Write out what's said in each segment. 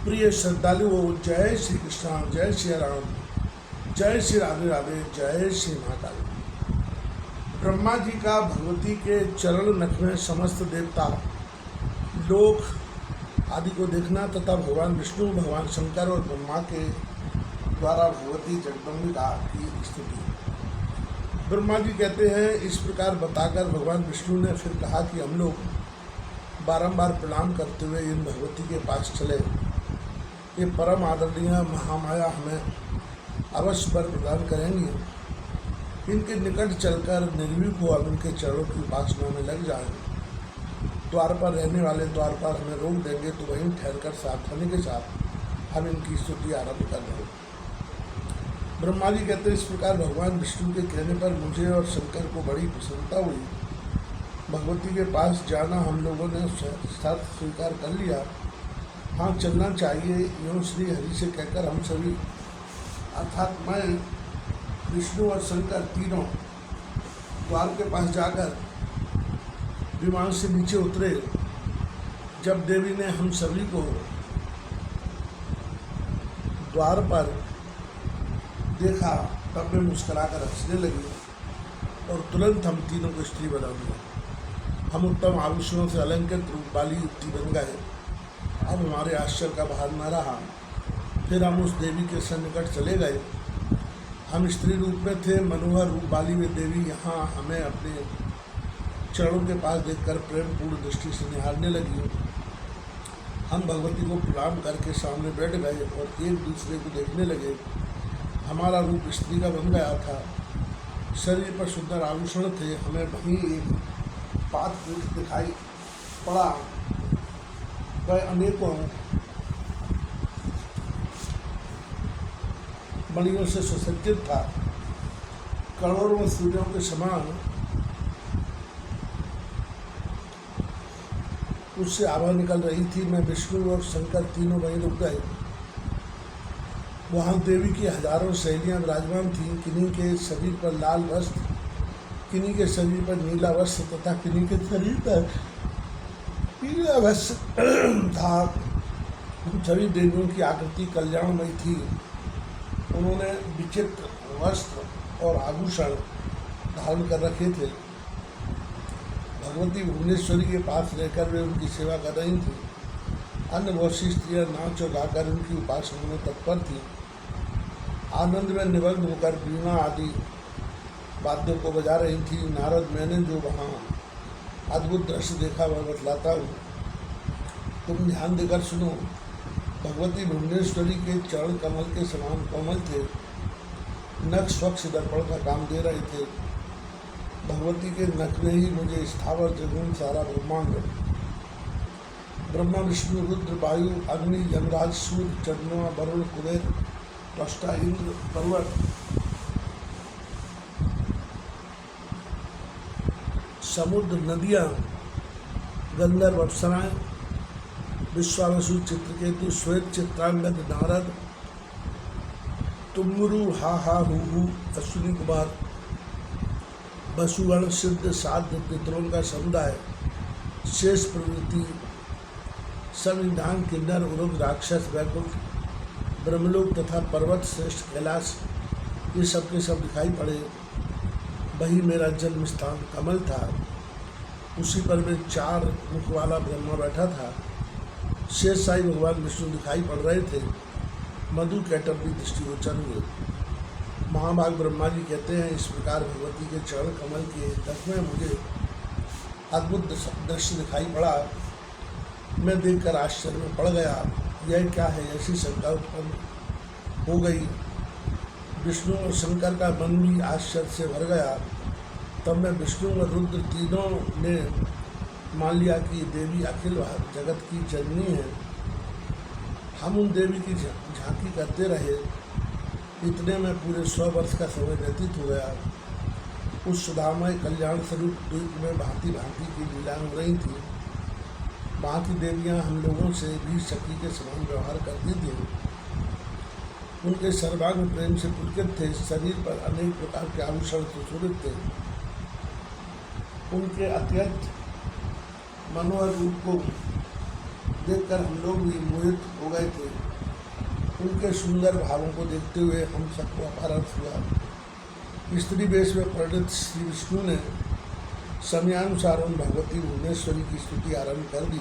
प्रिय श्रद्धालुओं, जय श्री कृष्ण, जय श्री राम, जय श्री राधे राधे, जय श्री महाकाल। ब्रह्मा जी का भगवती के चरण नख में समस्त देवता लोक आदि को देखना तथा भगवान विष्णु, भगवान शंकर और ब्रह्मा के द्वारा भगवती जगदम्बिका की स्तुति। ब्रह्मा जी कहते हैं, इस प्रकार बताकर भगवान विष्णु ने फिर कहा कि हम लोग बारंबार प्रणाम करते हुए इन भगवती के पास चले। ये परम आदरणीय महामाया हमें अवश्य वर प्रदान करेंगी। इनके निकट चलकर निर्भीक हो हम इनके चरणों की उपासना में लग जाएंगे। द्वार पर रहने वाले द्वारपाल हमें रोक देंगे तो वहीं ठहरकर सावधानी के साथ हम इनकी स्तुति आरंभ कर रहे हैं। ब्रह्मा जी कहते हैं, इस प्रकार भगवान विष्णु के कहने पर मुझे और शंकर को बड़ी प्रसन्नता हुई। भगवती के पास जाना हम लोगों ने शर्त स्वीकार कर लिया। हाँ, चलना चाहिए, यूँ श्री हरि से कहकर हम सभी अर्थात मैं, विष्णु और शंकर तीनों द्वार के पास जाकर विमान से नीचे उतरे। जब देवी ने हम सभी को द्वार पर देखा तब मैं मुस्कुराकर हंसने लगी और तुरंत हम तीनों को स्त्री बना दिया। हम उत्तम आभूषणों से अलंकृत रूप वाली युवती बन गए। अब हमारे आश्चर्य का बाहर न रहा। फिर हम उस देवी के सन्निकट चले गए। हम स्त्री रूप में थे। मनोहर रूप वाली वे देवी यहाँ हमें अपने चरणों के पास देखकर प्रेमपूर्ण दृष्टि से निहारने लगी। हम भगवती को प्रणाम करके सामने बैठ गए और एक दूसरे को देखने लगे। हमारा रूप स्त्री का बन गया था। शरीर पर सुंदर आभूषण थे। हमें वहीं एक पात्र दिखाई पड़ा। वह अनेकों मणियों से सुसज्जित था। करोड़ों सूर्यों के समान उससे आभा निकल रही थी। मैं, विष्णु और शंकर तीनों वहीं रुक गए। वहाँ देवी की हजारों सहेलियाँ विराजमान थीं। किन्हीं के शरीर पर लाल वस्त्र, किन्हीं के शरीर पर नीला वस्त्र तथा किन्हीं के शरीर पर पीला वस्त्र था। सभी देवियों की आकृति कल्याणमयी थी। उन्होंने विचित्र वस्त्र और आभूषण धारण कर रखे थे। भगवती भुवनेश्वरी के पास रहकर वे उनकी सेवा कर रही थीं। अन्य बहुत सी स्त्रियाँ नाच और गाकर उनकी उपासना में तत्पर थीं। आनंद में निमग्न होकर वीणा आदि वाद्यों को बजा रही थी। नारद, मैंने जो वहाँ अद्भुत दृश्य देखा वह बतलाता हूँ, तुम ध्यान देकर सुनो। भगवती भुवनेश्वरी के चरण कमल के समान कोमल थे। नख स्वच्छ दर्पण का काम दे रहे थे। भगवती के नख में ही मुझे स्थावर जगन सारा ब्रह्मांड, ब्रह्मा, विष्णु, रुद्र, वायु, अग्नि, यमराज, सूर्य, चंद्रमा, वरुण, कुबेर, त्वष्टा, इंद्र, पर्वत, समुद्र, नदियाँ, गंधर्व, अप्सराएं, विश्वावसु, चित्रकेतु, श्वेत, चित्रांगद, नारद, तुम्बुरु, हा हा हु, अश्विनी कुमार, वसुगण, सिद्ध, साध्य, पितरों का समुदाय, शेष प्रवृत्ति, संविधान, किन्नर, उरुग, राक्षस, वैकुंठ, ब्रह्मलोक तथा पर्वत श्रेष्ठ कैलाश, ये सब के सब दिखाई पड़े। वही मेरा जन्म स्थान कमल था। उसी पर वे 4 मुख वाला ब्रह्मा बैठा था। शेष साई भगवान विष्णु दिखाई पड़ रहे थे। मधु कैटव भी दृष्टिगोचर हुए। महाभाग ब्रह्मा जी कहते हैं, इस प्रकार भगवती के चरण कमल के तट में मुझे अद्भुत दृश्य दिखाई पड़ा। मैं देखकर आश्चर्य में पड़ गया। यह क्या है? ऐसी शंका उत्पन्न हो गई। विष्णु और शंकर का मन भी आश्चर्य से भर गया। तब मैं, विष्णु और रुद्र तीनों ने मान लिया कि देवी अखिल जगत की जननी है। हम उन देवी की झांकी करते रहे। इतने में पूरे 100 वर्ष का समय व्यतीत हो गया। उस सुधामय कल्याण स्वरूप द्वीप में भांति भांति की लीलाएं हो रही थी। वहाँ की देवियाँ हम लोगों से भी सखी के समान व्यवहार करती थी। उनके सर्वांग प्रेम से पुलकित थे। शरीर पर अनेक प्रकार के आभूषण सुशोभित थे। उनके अत्यंत मनोहर रूप को देखकर हम लोग भी मोहित हो गए थे। उनके सुंदर भावों को देखते हुए हम सबको अपार अर्थ हुआ। स्त्री वेश में परिणित श्री विष्णु ने समयानुसार उन भगवती भुवनेश्वरी की स्तुति आरंभ कर दी।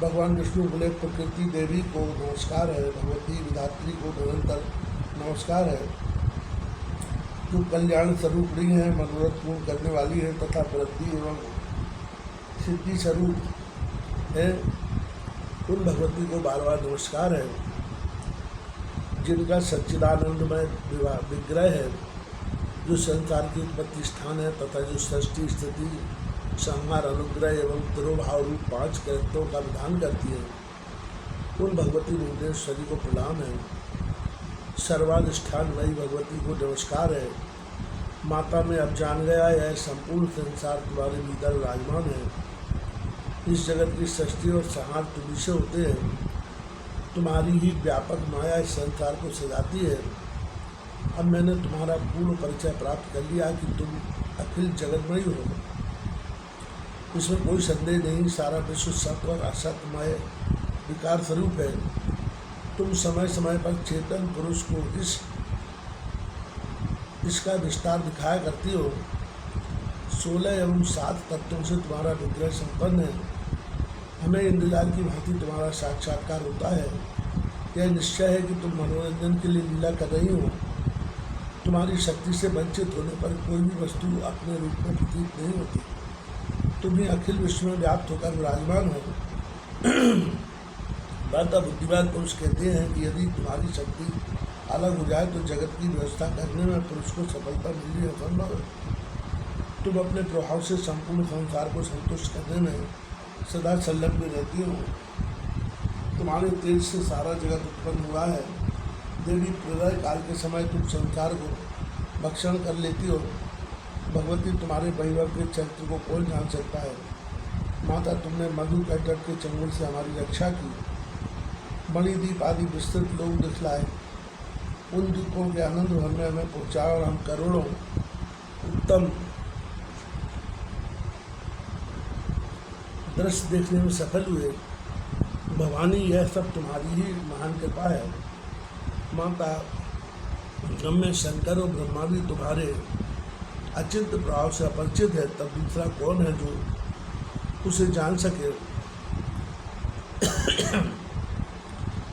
भगवान विष्णु बोले, प्रकृति देवी को नमस्कार है, भगवती विधात्री को निरंतर नमस्कार है, जो कल्याण स्वरूपणी है, मनोरथ पूर्ण करने वाली है तथा वृद्धि एवं सिद्धि स्वरूप है। उन भगवती को बार बार नमस्कार है, जिनका सच्चिदानंदमय विग्रह है, जो संसार की उत्पत्ति स्थान है तथा जो सृष्टि स्थिति संहार अनुग्रह एवं तिरोभाव रूप 5 कृत्यों का विधान करती है। उन भगवती भुवनेश्वरी को प्रणाम है। सर्वाधिष्ठानमयी भगवती को नमस्कार है। माता में अब जान गया, यह संपूर्ण संसार तुम्हारे भीतर विराजमान है। इस जगत की सृष्टि और संहार तुम्ही से होते हैं। तुम्हारी ही व्यापक माया इस संसार को सजाती है। अब मैंने तुम्हारा पूर्ण परिचय प्राप्त कर लिया कि तुम अखिल जगतमयी हो। इसमें कोई संदेह नहीं, सारा विश्व सत्य और असत्यमय विकार स्वरूप है। तुम समय समय पर चेतन पुरुष को इसका विस्तार दिखाया करती हो। 16 एवं 7 तत्वों से तुम्हारा विग्रह संपन्न है। हमें इंद्रजाल की भांति तुम्हारा साक्षात्कार होता है। यह निश्चय है कि तुम मनोरंजन के लिए लीला कर रही हो। तुम्हारी शक्ति से वंचित होने पर कोई भी वस्तु अपने रूप में प्रतीत नहीं होती। तुम ही अखिल विश्व में व्याप्त होकर विराजमान हो। बड़ा बुद्धिमान पुरुष कहते हैं कि यदि तुम्हारी शक्ति अलग हो जाए तो जगत की व्यवस्था करने में पुरुष को सफलता मिलनी असंभव है। तुम अपने प्रभाव से संपूर्ण संसार को संतुष्ट करने में सदा संलग्न रहती हो। तुम्हारे तेज से सारा जगत उत्पन्न हुआ है। देवी, प्रलय काल के समय तुम संसार को भक्षण कर लेती हो। भगवती, तुम्हारे वैभव के चरित्र को कौन जान सकता है। माता, तुमने मधु कैटक के चंगुल से हमारी रक्षा की। मणिदीप आदि विस्तृत लोग दिखलाए। उन दीपों के आनंद भर में हमें पहुँचाया और हम करोड़ों उत्तम दृश्य देखने में सफल हुए। भवानी, यह सब तुम्हारी ही महान कृपा है। माता, ब्रह्म शंकर और ब्रह्मा भी तुम्हारे अचिंत्य प्रभाव से अपरिचित है, तब दूसरा कौन है जो उसे जान सके।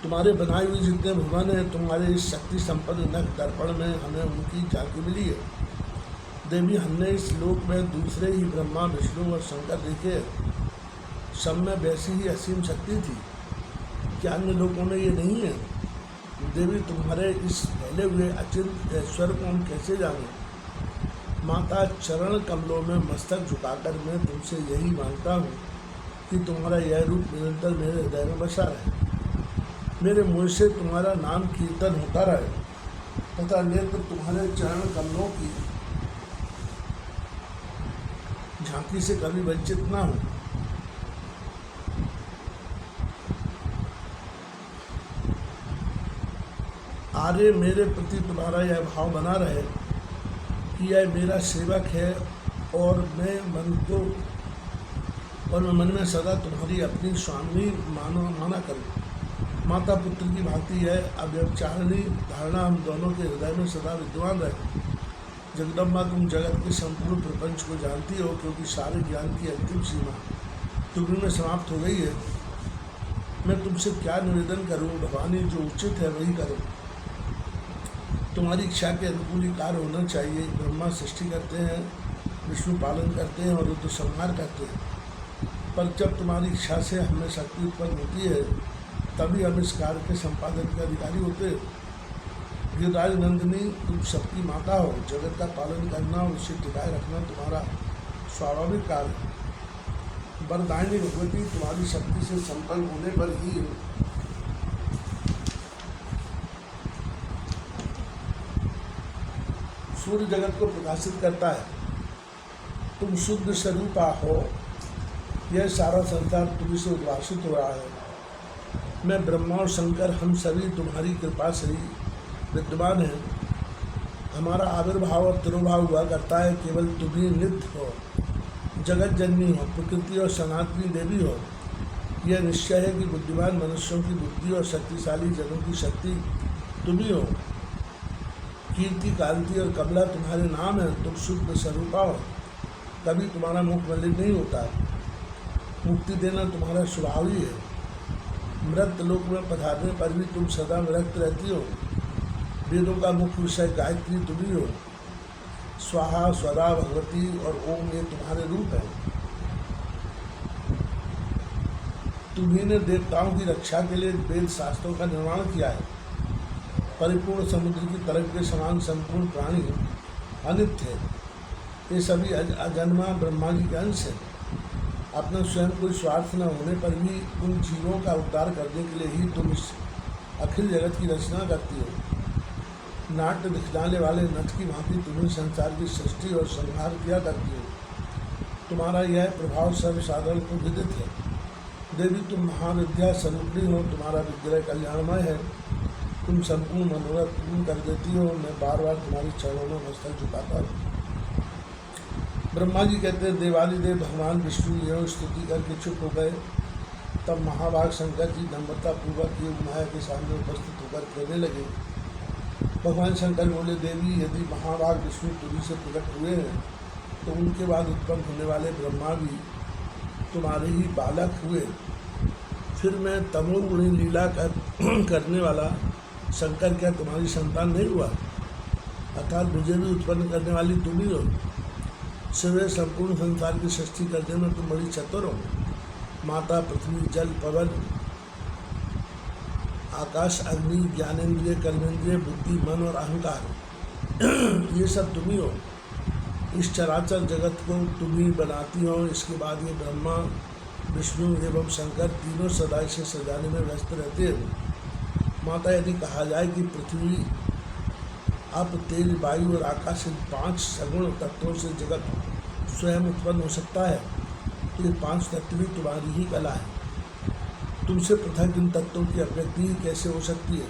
तुम्हारे बनाए हुए जितने भगवान हैं, तुम्हारे इस शक्ति संपन्न नख दर्पण में हमें उनकी झांकी मिली है। देवी, हमने इस लोक में दूसरे ही ब्रह्मा, विष्णु और शंकर देखे। सब में वैसी ही असीम शक्ति थी, क्या अन्य लोगों में ये नहीं है। देवी, तुम्हारे इस फैले हुए अचिंत्य ऐश्वर्य को हम कैसे जानें। माता, चरण कमलों में मस्तक झुकाकर मैं तुमसे यही मांगता हूँ कि तुम्हारा यह रूप निरंतर मेरे हृदय में बसा रहे। मेरे मुँह से तुम्हारा नाम कीर्तन होता रहे तथा नेत्र तुम्हारे चरण कमलों की झांकी से कभी वंचित ना हो। आर्य, मेरे प्रति तुम्हारा यह भाव बना रहे कि यह मेरा सेवक है और मैं मन में सदा तुम्हारी अपनी स्वामी माना करूँ। माता पुत्र की भांति यह अव्यवचारणी धारणा हम दोनों के हृदय में सदा विद्यमान रहे। जगदम्बा, तुम जगत के संपूर्ण प्रपंच को जानती हो, क्योंकि सारे ज्ञान की अंतिम सीमा तुम्हें में समाप्त हो गई है। मैं तुमसे क्या निवेदन करूं। भवानी, जो उचित है वही करो। तुम्हारी इच्छा के अनुकूल ही कार्य होना चाहिए। ब्रह्मा सृष्टि करते हैं, विष्णु पालन करते हैं और रुद्र संहार करते हैं, पर जब तुम्हारी इच्छा से हमें शक्ति उत्पन्न होती है तभी हम इस कार्य के संपादन के अधिकारी होते हैं। गिरिराज नंदिनी, तुम सबकी माता हो। जगत का पालन करना और उसे टिकाए रखना तुम्हारा स्वाभाविक कार्य है। वरदायिनी भगवती, तुम्हारी शक्ति से संपन्न होने पर ही सूर्य जगत को प्रकाशित करता है। तुम शुद्ध स्वरूपा हो। यह सारा संसार तुम्ही से उद्भाषित हो रहा है। मैं, ब्रह्मा और शंकर, हम सभी तुम्हारी कृपा से ही विद्यमान हैं। हमारा आविर्भाव और तिरोभाव हुआ करता है। केवल तुम ही नित्य हो, जगत जननी हो, प्रकृति और सनातनी देवी हो। यह निश्चय है कि बुद्धिमान मनुष्यों की बुद्धि और शक्तिशाली जनों की शक्ति तुम ही हो। कीर्ति, कांति और कमला तुम्हारे नाम है। तुम शुद्ध स्वरूपा हो, कभी तुम्हारा मुख मलिन नहीं होता। मुक्ति देना तुम्हारा स्वभाव ही है। मृत लोक में पधारने पर भी तुम सदा विरक्त रहती हो। वेदों का मुख्य विषय गायत्री तुम ही हो। स्वाहा, स्वदा, भगवती और ओम ये तुम्हारे रूप हैं। तुम्ही ने देवताओं की रक्षा के लिए वेद शास्त्रों का निर्माण किया है। परिपूर्ण समुद्र की तरंग के समान संपूर्ण प्राणी अनित्य है। ये सभी अजन्मा ब्रह्मा जी के अंश हैं। अपना स्वयं कोई स्वार्थ न होने पर भी उन जीवों का उद्धार करने के लिए ही तुम इस अखिल जगत की रचना करती हो। नाट्य दिखलाने वाले नट की भांति तुम्हें संसार की सृष्टि और संहार किया करती हो। तुम्हारा यह प्रभाव सर्वसाधारण को विदित है। देवी, तुम महाविद्या स्वरूपिणी हो। तुम्हारा विग्रह कल्याणमय है। तुम संपूर्ण मनोरथ पूर्ण कर देती हो। मैं बार बार तुम्हारे चरणों में मस्तक झुकाता हूँ। ब्रह्मा जी कहते हैं, देवादिदेव भगवान विष्णु यह स्तुति करके चुप हो गए। तब महाभाग शंकर जी नम्रतापूर्वक योग माया के सामने उपस्थित होकर कहने लगे। भगवान शंकर बोले, देवी, यदि महाभाग विष्णु तुरी से प्रकट हुए हैं तो उनके बाद उत्पन्न होने वाले ब्रह्मा भी तुम्हारे ही बालक हुए। फिर मैं तमोगुणी लीला करने वाला शंकर क्या तुम्हारी संतान नहीं हुआ? अर्थात मुझे भी उत्पन्न करने वाली तुम ही हो। सिवाय संपूर्ण संसार की सृष्टि करने में तुम बड़ी चतुर हो। माता, पृथ्वी, जल, पवन, आकाश, अग्नि, ज्ञानेन्द्रिय, कर्मेंद्रिय, बुद्धि, मन और अहंकार ये सब तुम ही हो। इस चराचर जगत को तुम ही बनाती हो। इसके बाद ये ब्रह्मा, विष्णु एवं शंकर तीनों सदा इसे सजाने में व्यस्त रहते हैं। माता, यदि कहा जाए कि पृथ्वी, आप, तेज, वायु और आकाश इन 5 सगुण तत्वों से जगत स्वयं उत्पन्न हो सकता है तो ये 5 तत्व भी तुम्हारी ही कला है। तुमसे पृथक इन तत्वों की अभिव्यक्ति कैसे हो सकती है?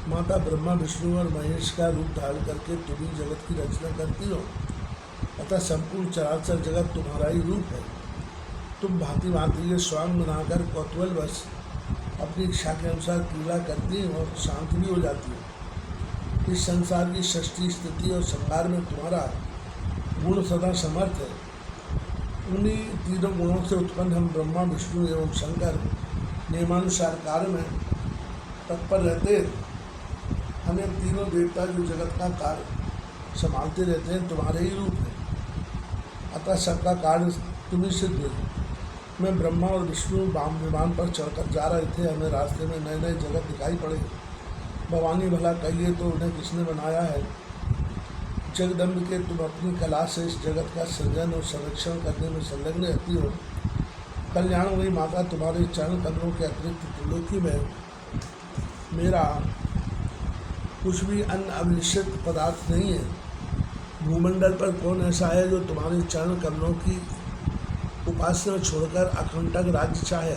माता, ब्रह्मा, विष्णु और महेश का रूप धारण करके तुम ही जगत की रचना करती हो। अतः संपूर्ण चराचर जगत तुम्हारा ही रूप है। तुम भांति भांति के स्वांग बनाकर कौतूहलवश अपनी इच्छा के अनुसार क्रीड़ा करती हो और शांत भी हो जाती हो। इस संसार की सृष्टि, स्थिति और संहार में तुम्हारा गुण सदा समर्थ है। उन्हीं तीनों गुणों से उत्पन्न हम ब्रह्मा, विष्णु एवं शंकर नियमानुसार कार्य में तत्पर रहते हैं। हमें तीनों देवता जो जगत का कार्य संभालते रहते हैं तुम्हारे ही रूप है। अतः सबका कार्य तुम्ही सिद्ध है। मैं, ब्रह्मा और विष्णु वाम विमान पर चढ़कर जा रहे थे। हमें रास्ते में नए नए जगत दिखाई पड़े। भवानी, भला कहिए तो उन्हें किसने बनाया है? जगदम्बिके, तुम अपनी कला से इस जगत का सृजन और संरक्षण करने में संलग्न रहती हो। कल्याणमयी माता, तुम्हारे चरण कमलों के अतिरिक्त त्रिलोकी में मेरा कुछ भी अन्य अविनिश्चित पदार्थ नहीं है। भूमंडल पर कौन ऐसा है जो तुम्हारे चरण कमलों की उपासना छोड़कर अखंडक राज्य चाहे?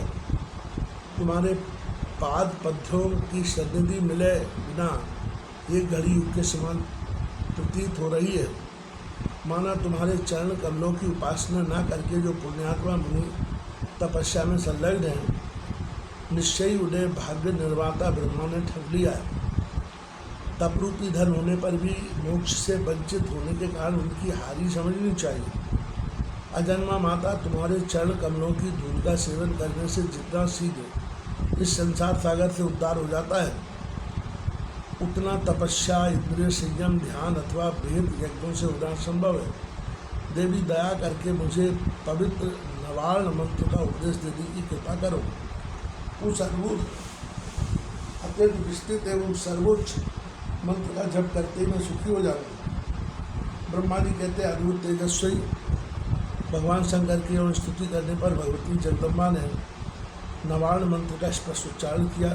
तुम्हारे पाद पद्यों की सन्निधि मिले बिना ये घड़ी युग के समान प्रतीत हो रही है। माना तुम्हारे चरण कमलों की उपासना न करके जो पुण्यात्मा मुनि तपस्या में संलग्न है, निश्चय ही उन्हें भाग्य निर्माता ब्रह्मा ने ठग लिया है। तपरूपी धन होने पर भी मोक्ष से वंचित होने के कारण उनकी हारि समझनी चाहिए। अजन्मा माता, तुम्हारे चरण कमलों की धूल का सेवन करने से जितना शीघ्र इस संसार सागर से उद्धार हो जाता है, उतना तपस्या, इंद्रिय संयम, ध्यान अथवा वेद यज्ञों से होना संभव है। देवी, दया करके मुझे पवित्र नवार्ण मंत्र का उपदेश देने की कृपा करो। उस अद्भुत, अत्यंत विस्तृत एवं सर्वोच्च मंत्र का जप करते मैं सुखी हो जाऊँगा। ब्रह्मा जी कहते हैं, अद्भुत तेजस्वी भगवान शंकर की और स्तुति करने पर भगवती जगदम्बा ने नवार्ण मंत्र का स्पष्ट उच्चारण किया।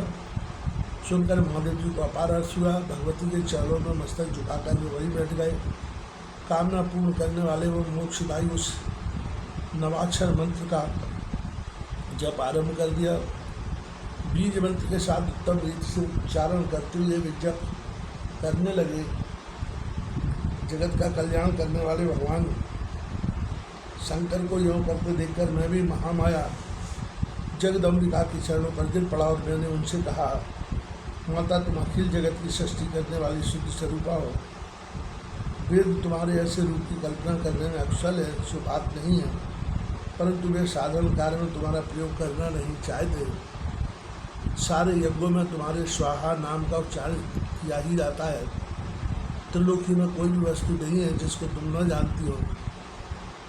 सुनकर महादेव जी को अपार हर्ष हुआ। भगवती के चरणों में मस्तक झुकाकर वे वहीं बैठ गए। कामना पूर्ण करने वाले वो मोक्षदायी उस नवाक्षर मंत्र का जप आरंभ कर दिया। बीज मंत्र के साथ उत्तम रीति से उच्चारण करते हुए वे जप करने लगे। जगत का कल्याण करने वाले भगवान शंकर को योग करते देखकर मैं भी महामाया जगदम्बिका के चरणों पर गिर पड़ा और मैंने उनसे कहा, माता तुम अखिल जगत की सृष्टि करने वाली शुद्ध स्वरूपा हो। वेद तुम्हारे ऐसे रूप की कल्पना करने में अकुशल है, सो बात नहीं है, परंतु वे साधारण कार्य में तुम्हारा प्रयोग करना नहीं चाहते। सारे यज्ञों में तुम्हारे स्वाहा नाम का उच्चारण किया ही जाता है। त्रिलोकी में कोई भी वस्तु नहीं है जिसको तुम न जानती हो।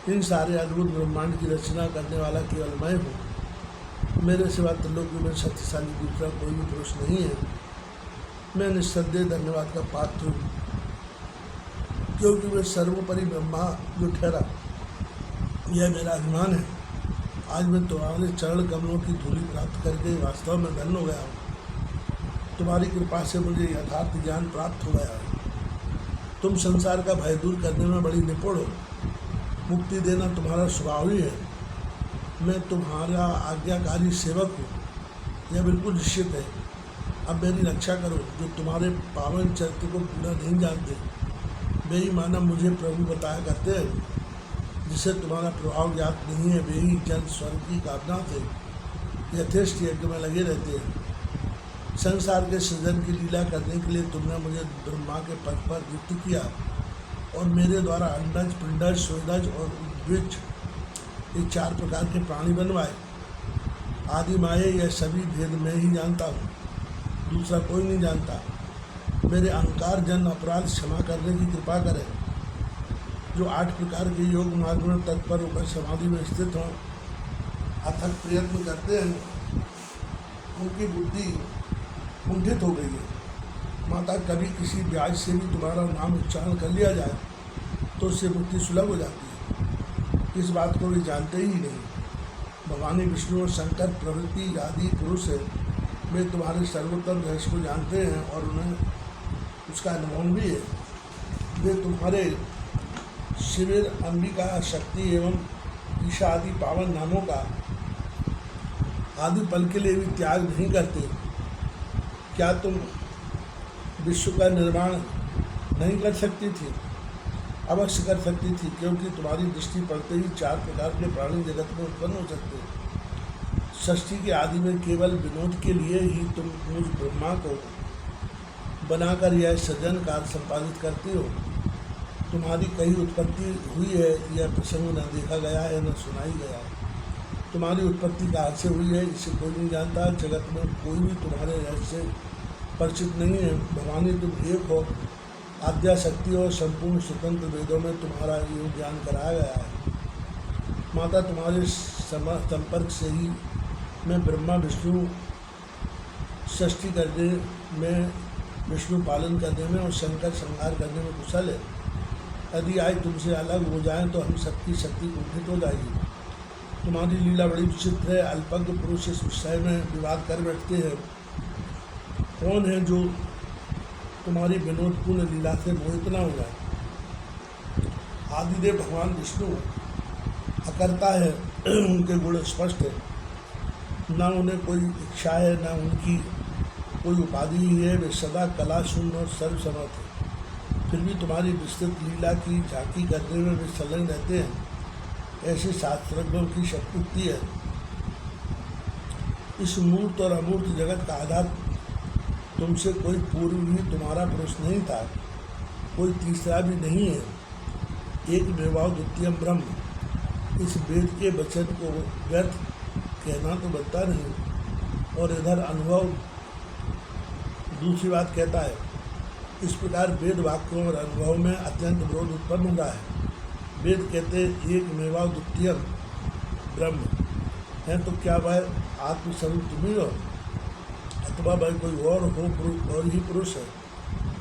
इन सारे अद्भुत ब्रह्मांड की रचना करने वाला केवल मैं हूँ। मेरे सिवा त्रिलोकी में शक्तिशाली दूसरा कोई भी पुरुष नहीं है। मैं निस्संदेह धन्यवाद का पात्र हूँ, क्योंकि मैं सर्वोपरि ब्रह्मा जो ठहरा, यह मेरा अभिमान है। आज मैं तुम्हारे चरण कमलों की धूलि प्राप्त करके वास्तव में धन्य हो गया हूँ। तुम्हारी कृपा से मुझे यथार्थ ज्ञान प्राप्त हो गया है। तुम संसार का भय दूर करने में बड़ी निपुण हो। मुक्ति देना तुम्हारा स्वभाव ही है। मैं तुम्हारा आज्ञाकारी सेवक हूँ, यह बिल्कुल निश्चित है। अब मेरी रक्षा करो। जो तुम्हारे पावन चरित्र को पूरा नहीं जानते, वे ही मानव मुझे प्रभु बताया करते हैं। जिसे तुम्हारा प्रभाव ज्ञात नहीं है, वे ही जन स्वर्ग की कामना से यथेष्ट यज्ञ में लगे रहते हैं। संसार के सृजन की लीला करने के लिए तुमने मुझे ब्रह्मा के पद पर नियुक्त किया और मेरे द्वारा अंडज, पिंडज, स्वेदज और उद्भिज ये 4 प्रकार के प्राणी बनवाए। आदि माये यह सभी भेद मैं ही जानता हूँ, दूसरा कोई नहीं जानता। मेरे अहंकार जन अपराध क्षमा करने की कृपा करें। जो 8 प्रकार के योग मार्ग में तत्पर होकर समाधि में स्थित हों, अथक प्रयत्न करते हैं, उनकी बुद्धि कुंठित हो गई है। माता, कभी किसी ब्याज से भी तुम्हारा नाम उच्चारण कर लिया जाए तो उससे मुक्ति सुलभ हो जाती है। इस बात को वे जानते ही नहीं। भवानी, विष्णु और शंकर प्रभृति आदि पुरुष है, वे तुम्हारे सर्वोत्तम रहस्य को जानते हैं और उन्हें उसका अनुभव भी है। वे तुम्हारे शिविर, अंबिका, शक्ति एवं ईशा आदि पावन नामों का आदि पल के लिए भी त्याग नहीं करते। क्या तुम विश्व का निर्माण नहीं कर सकती थी? अवश्य कर सकती थी, क्योंकि तुम्हारी दृष्टि पड़ते ही 4 प्रकार के प्राणी जगत में उत्पन्न हो सकते। सृष्टि के आदि में केवल विनोद के लिए ही तुम मुझ ब्रह्मा को बनाकर यह सृजन कार्य संपादित करती हो। तुम्हारी कहीं उत्पत्ति हुई है, यह प्रसंग न देखा गया है न सुनाई गया है। तुम्हारी उत्पत्ति कहाँ से हुई है, इसे कोई नहीं जानता। जगत में कोई भी तुम्हारे रहस्य से परिचित नहीं है। भवानी, तुम एक हो, आद्या शक्ति और संपूर्ण स्वतंत्र। वेदों में तुम्हारा योग ज्ञान कराया गया है। माता, तुम्हारे संपर्क से ही मैं ब्रह्मा विष्णु सृष्टि करने में, विष्णु पालन करने में और शंकर संहार करने में कुशल है। यदि आज तुमसे अलग हो जाएं तो हम सबकी शक्ति कुंठित हो जाएगी। तुम्हारी लीला बड़ी विचित्र है। अल्पज्ञ पुरुष इस विषय में विवाद कर बैठते हैं। कौन है जो तुम्हारी विनोदपूर्ण लीला से मोहित न हो जाए? आदिदेव भगवान विष्णु अकर्ता है, उनके गुण स्पष्ट है। न उन्हें कोई इच्छा है, न उनकी कोई उपाधि ही है। वे सदा कला शून्य और सर्वसमर्थ है। फिर भी तुम्हारी विस्तृत लीला की झांकी करने में वे संलग्न रहते हैं। ऐसे शास्त्रज्ञों की शक्ति है। इस मूर्त और अमूर्त जगत का आधार तुमसे कोई पूर्व भी तुम्हारा पुरुष नहीं था, कोई तीसरा भी नहीं है। एक मेवाव द्वितीयम ब्रह्म। इस वेद के वचन को व्यर्थ कहना तो बनता नहीं। और इधर अनुभव दूसरी बात कहता है। इस प्रकार वेद वाक्यों और अनुभव में अत्यंत विरोध उत्पन्न हो रहा है। वेद कहते एक मेवा द्वितीयम ब्रह्म है, तो क्या वह आत्मस्वरूप तुम ही हो अथवा वह कोई और ही पुरुष है?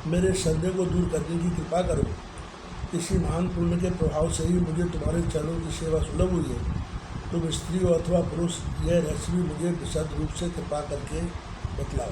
मेरे संदेह को दूर करने की कृपा करो। किसी महान पुण्य के प्रभाव से ही मुझे तुम्हारे चरणों की सेवा सुलभ हुई है। तुम स्त्री हो अथवा पुरुष, यह रहस्य भी मुझे विशद रूप से कृपा करके बतलाओ।